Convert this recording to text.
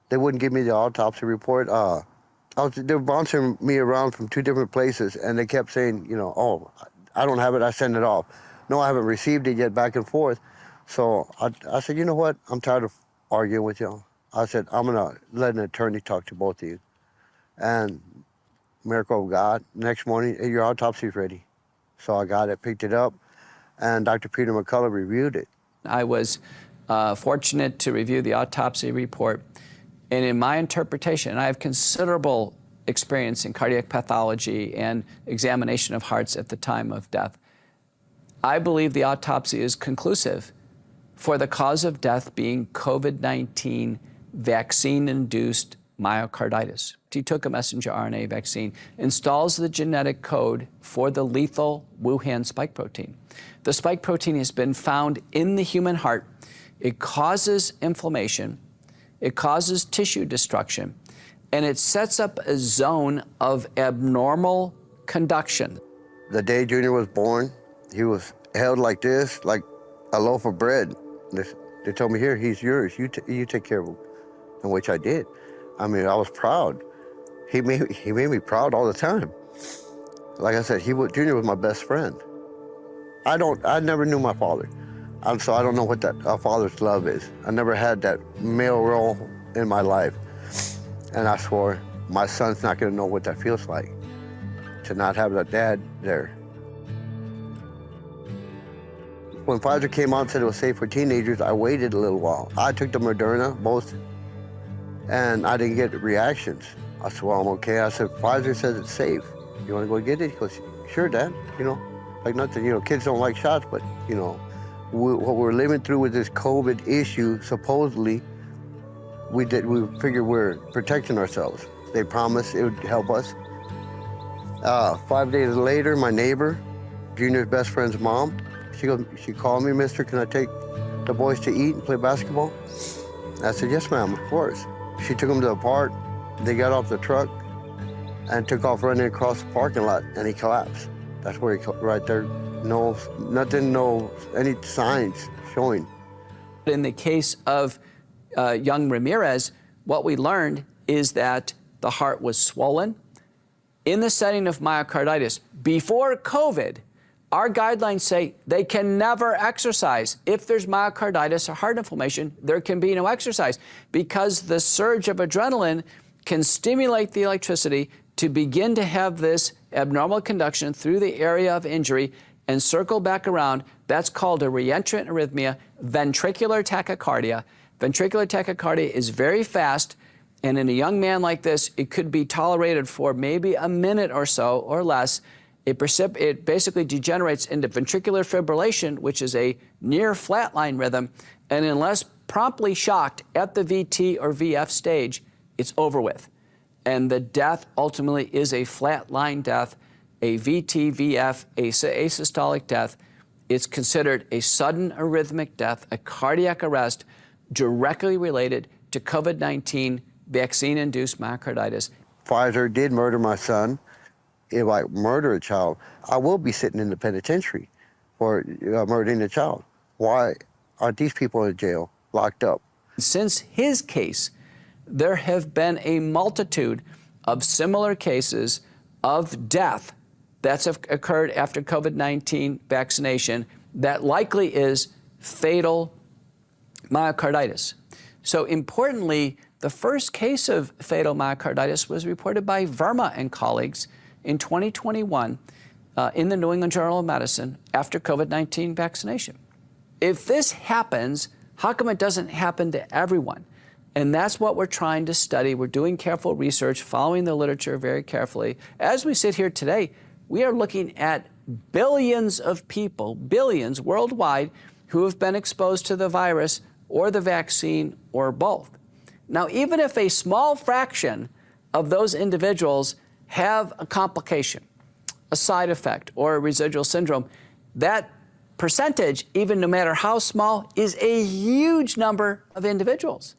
They wouldn't give me the autopsy report. They were bouncing me around from 2 different places, and they kept saying, you know, oh, I don't have it, I send it off. No, I haven't received it yet, back and forth. So I said, you know what, I'm tired of arguing with you. I said, I'm gonna let an attorney talk to both of you. And miracle of God, next morning, hey, your autopsy is ready. So I got it, picked it up, and Dr. Peter McCullough reviewed it. I was fortunate to review the autopsy report, and in my interpretation, and I have considerable experience in cardiac pathology and examination of hearts at the time of death, I believe the autopsy is conclusive for the cause of death being COVID-19 vaccine-induced myocarditis. He took a messenger RNA vaccine, installs the genetic code for the lethal Wuhan spike protein. The spike protein has been found in the human heart. It causes inflammation, it causes tissue destruction, and it sets up a zone of abnormal conduction. The day Junior was born, he was held like this, like a loaf of bread. They told me, here, he's yours, you take care of him, and which I did. I mean, I was proud. He made me proud all the time. Like I said, Junior was my best friend. I never knew my father, so I don't know what that a father's love is. I never had that male role in my life, and I swore my son's not gonna know what that feels like, to not have that dad there. When Pfizer came out and said it was safe for teenagers, I waited a little while. I took the Moderna, both, and I didn't get reactions. I said, well, I'm okay. I said, Pfizer says it's safe. You want to go get it? He goes, sure, Dad. You know, like nothing, you know, kids don't like shots, but, you know, what we're living through with this COVID issue, supposedly, we figured we're protecting ourselves. They promised it would help us. 5 days later, my neighbor, Junior's best friend's mom, she called me, mister, can I take the boys to eat and play basketball? I said, yes, ma'am, of course. She took them to the park. They got off the truck and took off running across the parking lot, and he collapsed. That's where right there, no any signs showing. In the case of young Ramirez, what we learned is that the heart was swollen. In the setting of myocarditis, before COVID, our guidelines say they can never exercise. If there's myocarditis or heart inflammation, there can be no exercise because the surge of adrenaline can stimulate the electricity to begin to have this abnormal conduction through the area of injury and circle back around. That's called a reentrant arrhythmia, ventricular tachycardia. Ventricular tachycardia is very fast, and in a young man like this, it could be tolerated for maybe a minute or so or less. It basically degenerates into ventricular fibrillation, which is a near flatline rhythm, and unless promptly shocked at the VT or VF stage, it's over with. And the death ultimately is a flatline death, a VT, VF, asystolic death. It's considered a sudden arrhythmic death, a cardiac arrest directly related to COVID-19 vaccine-induced myocarditis. Pfizer did murder my son. If I murder a child, I will be sitting in the penitentiary for murdering a child. Why aren't these people in jail, locked up? Since his case, there have been a multitude of similar cases of death that's occurred after COVID-19 vaccination that likely is fatal myocarditis. So importantly, the first case of fatal myocarditis was reported by Verma and colleagues in 2021 in the New England Journal of Medicine after COVID-19 vaccination. If this happens, how come it doesn't happen to everyone? And that's what we're trying to study. We're doing careful research, following the literature very carefully. As we sit here today, we are looking at billions of people, billions worldwide, who have been exposed to the virus or the vaccine or both. Now, even if a small fraction of those individuals have a complication, a side effect, or a residual syndrome, that percentage, even no matter how small, is a huge number of individuals.